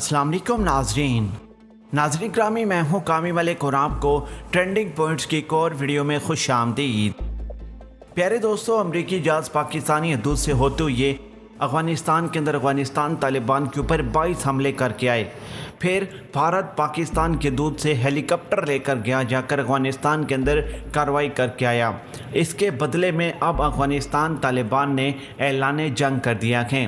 अस्सलाम वालेकुम नाज़रीन ग्रामी, मैं हूँ कामी मलिक और आपको ट्रेंडिंग पॉइंट्स की एक और वीडियो में खुश आमदीद। प्यारे दोस्तों, अमरीकी जहाज़ पाकिस्तानी हदूद से होते हुए अफ़गानिस्तान के अंदर अफ़गानिस्तान तालिबान के ऊपर 22 हमले करके आए। फिर भारत पाकिस्तान के दूध से हेलीकॉप्टर लेकर गया, जाकर अफ़गानिस्तान के अंदर कार्रवाई करके आया। इसके बदले में अब अफ़गानिस्तान तालिबान ने ऐलान जंग कर दिया है।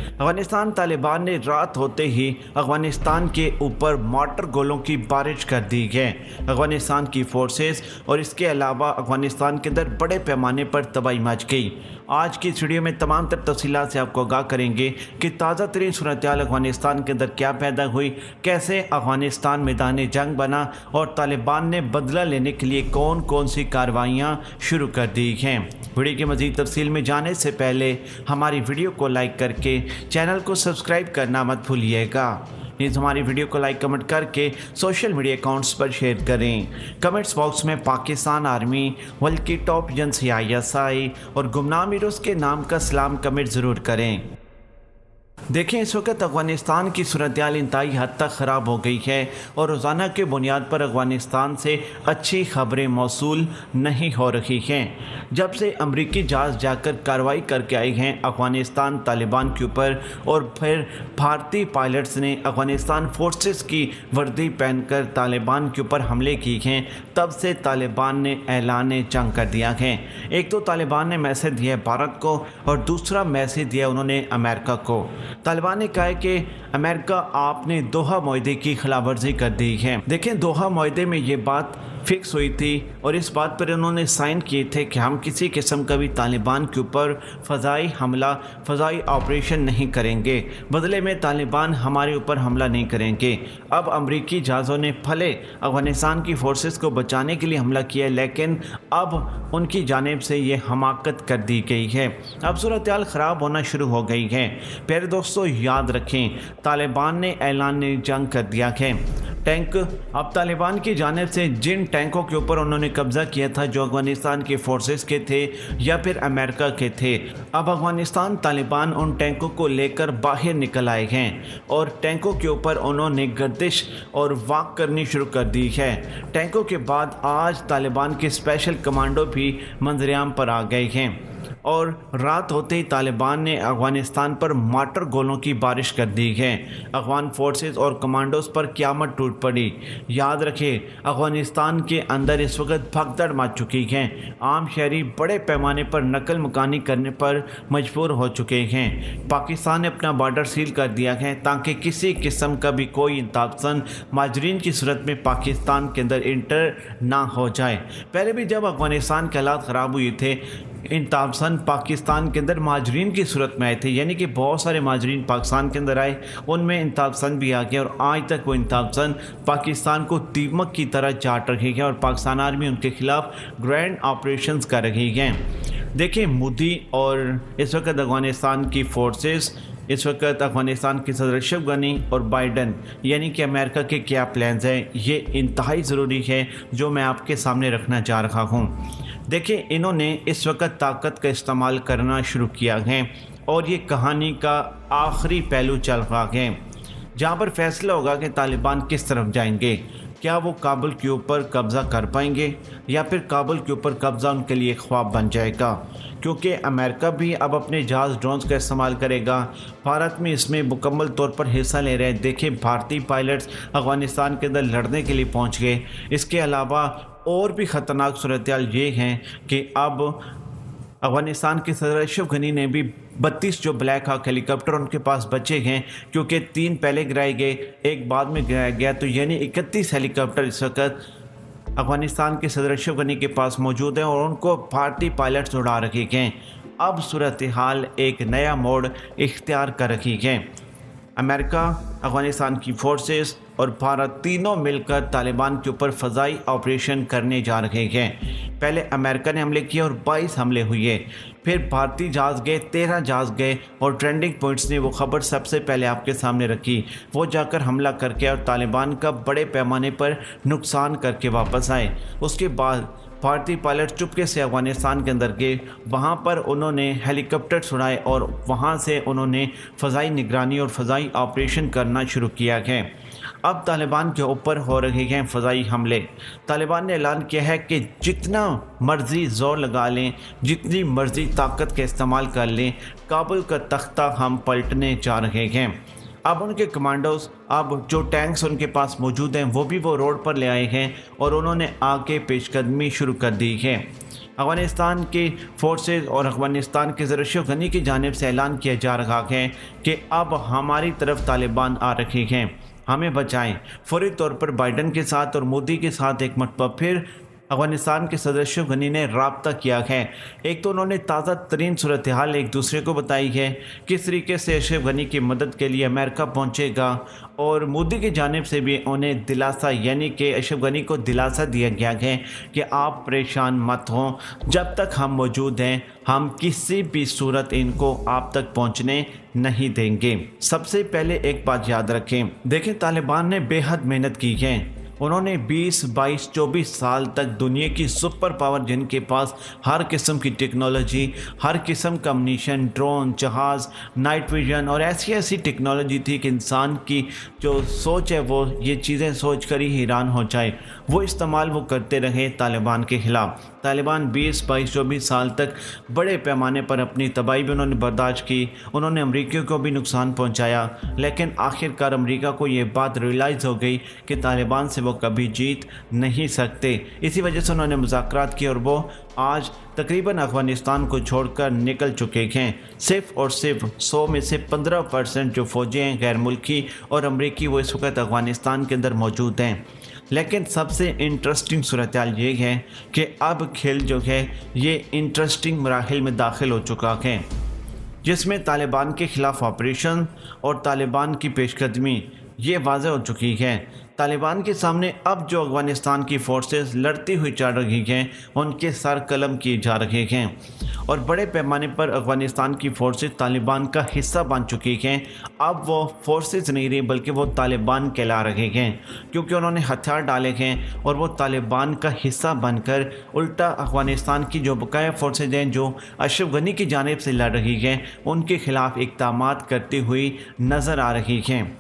अफ़गानिस्तान तालिबान ने रात होते ही अफ़गानिस्तान के ऊपर मॉर्टर गोलों की बारिश कर दी है। अफ़गानिस्तान की फोर्सेस और इसके अलावा अफ़गानिस्तान के अंदर बड़े पैमाने पर तबाही मच गई। आज की इस वीडियो में तमाम तर तफसीलात से आपको आगाह करेंगे कि ताज़ा तरीन सूरत-ए-हाल अफ़गानिस्तान के अंदर क्या पैदा हुई, कैसे अफ़गानिस्तान मैदान जंग बना और तालिबान ने बदला लेने के लिए कौन कौन सी कार्रवाइयाँ शुरू कर दी हैं। वीडियो की मज़ीद तफसील में जाने से पहले हमारी वीडियो को लाइक करके चैनल को सब्सक्राइब करना मत भूलिएगा। प्लीज़ हमारी वीडियो को लाइक कमेंट करके सोशल मीडिया अकाउंट्स पर शेयर करें। कमेंट्स बॉक्स में पाकिस्तान आर्मी, वर्ल्ड की टॉप एजेंसी ISI और गुमनाम हीरोज़ के नाम का सलाम कमेंट ज़रूर करें। देखें, इस वक्त अफ़गानिस्तान की सूरत-ए-हाल इंतहाई हद तक ख़राब हो गई है और रोज़ाना के बुनियाद पर अफ़गानिस्तान से अच्छी खबरें मौसूल नहीं हो रही हैं। जब से अमरीकी जहाज़ जाकर कार्रवाई करके आए हैं अफ़गानिस्तान तालिबान के ऊपर और फिर भारतीय पायलट्स ने अफ़गानिस्तान फोर्सेस की वर्दी पहनकर तालिबान के ऊपर हमले किए हैं, तब से तालिबान ने ऐलान जंग कर दिया है। एक तो तालिबान ने मैसेज दिया है भारत को और दूसरा मैसेज दिया उन्होंने अमेरिका को। तालिबान ने कहा है कि अमेरिका, आपने दोहा मुआहदे की खिलाफवर्जी कर दी है। देखें, दोहा मुआहदे में ये बात फिक्स हुई थी और इस बात पर उन्होंने साइन किए थे कि हम किसी किस्म का भी तालिबान के ऊपर फ़ज़ाई हमला, फ़ज़ाई ऑपरेशन नहीं करेंगे, बदले में तालिबान हमारे ऊपर हमला नहीं करेंगे। अब अमरीकी जहाज़ों ने भले अफ़गानिस्तान की फ़ोर्सेस को बचाने के लिए हमला किया, लेकिन अब उनकी जानिब से ये हमाकत कर दी गई है। अब सूरत-ए-हाल ख़राब होना शुरू हो गई है। प्यारे दोस्तों, याद रखें, तालिबान ने ऐलान जंग कर दिया है। टैंक, अब तालिबान की जानिब से जिन टैंकों के ऊपर उन्होंने कब्ज़ा किया था जो अफ़गानिस्तान के फोर्सेस के थे या फिर अमेरिका के थे, अब अफ़गानिस्तान तालिबान उन टैंकों को लेकर बाहर निकल आए हैं और टैंकों के ऊपर उन्होंने गर्दिश और वाक करनी शुरू कर दी है। टैंकों के बाद आज तालिबान के स्पेशल कमांडो भी मंजरेआम पर आ गए हैं और रात होते ही तालिबान ने अफ़गानिस्तान पर मॉर्टर गोलों की बारिश कर दी है। अफ़गान फोर्सेस और कमांडोज पर क़यामत टूट पड़ी। याद रखें, अफ़गानिस्तान के अंदर इस वक्त भगदड़ मच चुकी है। आम शहरी बड़े पैमाने पर नकल मकानी करने पर मजबूर हो चुके हैं। पाकिस्तान ने अपना बॉर्डर सील कर दिया है ताकि किसी किस्म का भी कोई इंतहापसंद माजरीन की सूरत में पाकिस्तान के अंदर इंटर ना हो जाए। पहले भी जब अफ़गानिस्तान के हालात ख़राब हुए थे, इंतहापसंद पाकिस्तान के अंदर माजरीन की सूरत में आए थे, यानी कि बहुत सारे माजरीन पाकिस्तान के अंदर आए, उनमें इंतहापसंद भी आ गया और आज तक वो इंतहापसंद पाकिस्तान को दीमक की तरह चाट रही है और पाकिस्तान आर्मी उनके खिलाफ ग्रैंड ऑपरेशंस कर रही है। देखिए, मोदी और इस वक्त अफ़गानिस्तान की फोर्सेस, इस वक्त अफ़गानिस्तान के सदर अशरफ गनी और बाइडन यानी कि अमेरिका के क्या प्लान्स हैं, ये इंतहाई ज़रूरी है जो मैं आपके सामने रखना चाह रहा हूँ। देखिए, इन्होंने इस वक्त ताकत का इस्तेमाल करना शुरू किया है और ये कहानी का आखिरी पहलू चल रहा है जहाँ पर फैसला होगा कि तालिबान किस तरफ जाएंगे। क्या वो काबुल के ऊपर कब्ज़ा कर पाएंगे या फिर काबुल के ऊपर कब्ज़ा उनके लिए ख्वाब बन जाएगा, क्योंकि अमेरिका भी अब अपने जहाज़ ड्रोन्स का इस्तेमाल करेगा। भारत में इसमें मुकम्मल तौर पर हिस्सा ले रहे हैं। देखिए, भारतीय पायलट्स अफ़गानिस्तान के अंदर लड़ने के लिए पहुंच गए। इसके अलावा और भी ख़तरनाक सूरत-ए-हाल ये हैं कि अब अफ़गानिस्तान के सदर अशरफ गनी ने भी 32 जो ब्लैक हॉक हेलीकॉप्टर उनके पास बचे हैं, क्योंकि 3 पहले गिराए गए, एक बाद में गिराया गया, तो यानी 31 हेलीकॉप्टर इस वक्त अफ़गानिस्तान के सदर अशरफ गनी के पास मौजूद हैं और उनको भारतीय पायलट्स उड़ा रखे हैं। अब सूरत-ए-हाल एक नया मोड़ इख्तियार कर रही है। अमेरिका, अफ़गानिस्तान की फोर्सेस और भारत तीनों मिलकर तालिबान के ऊपर फ़ज़ाई ऑपरेशन करने जा रहे हैं। पहले अमेरिका ने हमले किए और 22 हमले हुए, फिर भारतीय जहाज़ गए, 13 जहाज़ गए और ट्रेंडिंग पॉइंट्स ने वो ख़बर सबसे पहले आपके सामने रखी। वो जाकर हमला करके और तालिबान का बड़े पैमाने पर नुकसान करके वापस आए। उसके बाद भारतीय पायलट चुपके से अफगानिस्तान के अंदर गए। वहाँ पर उन्होंने हेलीकॉप्टर उड़ाए और वहाँ से उन्होंने फ़ज़ाई निगरानी और फ़ज़ाई ऑपरेशन करना शुरू किया है। अब तालिबान के ऊपर हो रहे हैं फ़ज़ाई हमले। तालिबान ने ऐलान किया है कि जितना मर्ज़ी ज़ोर लगा लें, जितनी मर्ज़ी ताकत का इस्तेमाल कर लें, काबुल का तख्ता हम पलटने जा रहे हैं। अब उनके कमांडोज, अब जो टैंक्स उनके पास मौजूद हैं वो भी वो रोड पर ले आए हैं और उन्होंने आगे पेशकदमी शुरू कर दी है। अफ़गानिस्तान के फोर्सेस और अफ़गानिस्तान के ज़र अशरफ गनी की जानिब से ऐलान किया जा रहा है कि अब हमारी तरफ तालिबान आ रहे हैं, हमें बचाएं। फौरी तौर पर बाइडन के साथ और मोदी के साथ एक मरतबा फिर अफ़गानिस्तान के सदर अशरफ गनी ने राब्ता किया है। एक तो उन्होंने ताज़ा तरीन सूरत हाल एक दूसरे को बताई है, किस तरीके से अशरफ गनी की मदद के लिए अमेरिका पहुंचेगा, और मोदी की जानिब से भी उन्हें दिलासा, यानी कि अशरफ गनी को दिलासा दिया गया है कि आप परेशान मत हों, जब तक हम मौजूद हैं हम किसी भी सूरत इनको आप तक पहुंचने नहीं देंगे। सबसे पहले एक बात याद रखें, देखें तालिबान ने बेहद मेहनत की है। उन्होंने 20, 22, 24 साल तक दुनिया की सुपर पावर, जिनके पास हर किस्म की टेक्नोलॉजी, हर किस्म का अम्यूनिशन, ड्रोन, जहाज़, नाइट विजन और ऐसी ऐसी टेक्नोलॉजी थी कि इंसान की जो सोच है वो ये चीज़ें सोच कर ही हैरान हो जाए, वो इस्तेमाल वो करते रहे तालिबान के ख़िलाफ़। तालिबान 20, 22, 24 साल तक बड़े पैमाने पर अपनी तबाही भी उन्होंने बर्दाश्त की, उन्होंने अमरीकियों को भी नुकसान पहुंचाया, लेकिन आखिरकार अमरीका को ये बात रियलाइज़ हो गई कि तालिबान से वो कभी जीत नहीं सकते। इसी वजह से उन्होंने मुज़ाकरात किए और वो आज तकरीबन अफ़गानिस्तान को छोड़कर निकल चुके हैं। सिर्फ़ और सिर्फ 100 में से 15% जो फ़ौजें हैं गैर मुल्की और अमरीकी, वो इस वक्त अफ़गानिस्तान के अंदर मौजूद हैं। लेकिन सबसे इंटरेस्टिंग सूरत हाल ये है कि अब खेल जो है ये इंटरेस्टिंग मराहिल में दाखिल हो चुका है, जिसमें तालिबान के ख़िलाफ़ ऑपरेशन और तालिबान की पेशकदमी ये वाज़ह हो चुकी है। तालिबान के सामने अब जो अफ़गानिस्तान की फ़ोर्सेस लड़ती हुई चल रही हैं उनके सर कलम किए जा रहे हैं और बड़े पैमाने पर अफ़गानिस्तान की फ़ोर्सेस तालिबान का हिस्सा बन चुकी हैं। अब वो फ़ोर्सेस नहीं रही बल्कि वो तालिबान कहला रहे हैं, क्योंकि उन्होंने हथियार डाले हैं और वो तालिबान का हिस्सा बनकर उल्टा अफ़गानिस्तान की जो बकाया फ़ोर्सेज हैं जो अशरफ गनी की जानिब से लड़ रही हैं उनके ख़िलाफ़ इक़दामात करती हुई नज़र आ रही हैं।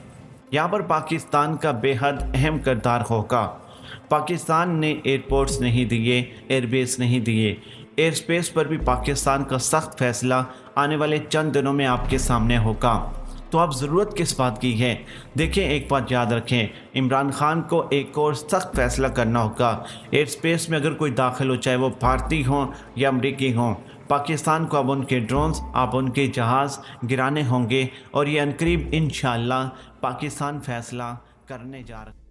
यहाँ पर पाकिस्तान का बेहद अहम किरदार होगा। पाकिस्तान ने एयरपोर्ट्स नहीं दिए, एयरबेस नहीं दिए, एयर स्पेस पर भी पाकिस्तान का सख्त फैसला आने वाले चंद दिनों में आपके सामने होगा। तो अब ज़रूरत किस बात की है? देखिए, एक बात याद रखें, इमरान खान को एक और सख्त फैसला करना होगा। एयर स्पेस में अगर कोई दाखिल हो, चाहे वो भारतीय हों या अमरीकी हों, पाकिस्तान को अब उनके ड्रोन्स, अब उनके जहाज़ गिराने होंगे और ये अनकरीब इंशाअल्लाह पाकिस्तान फ़ैसला करने जा रहा है।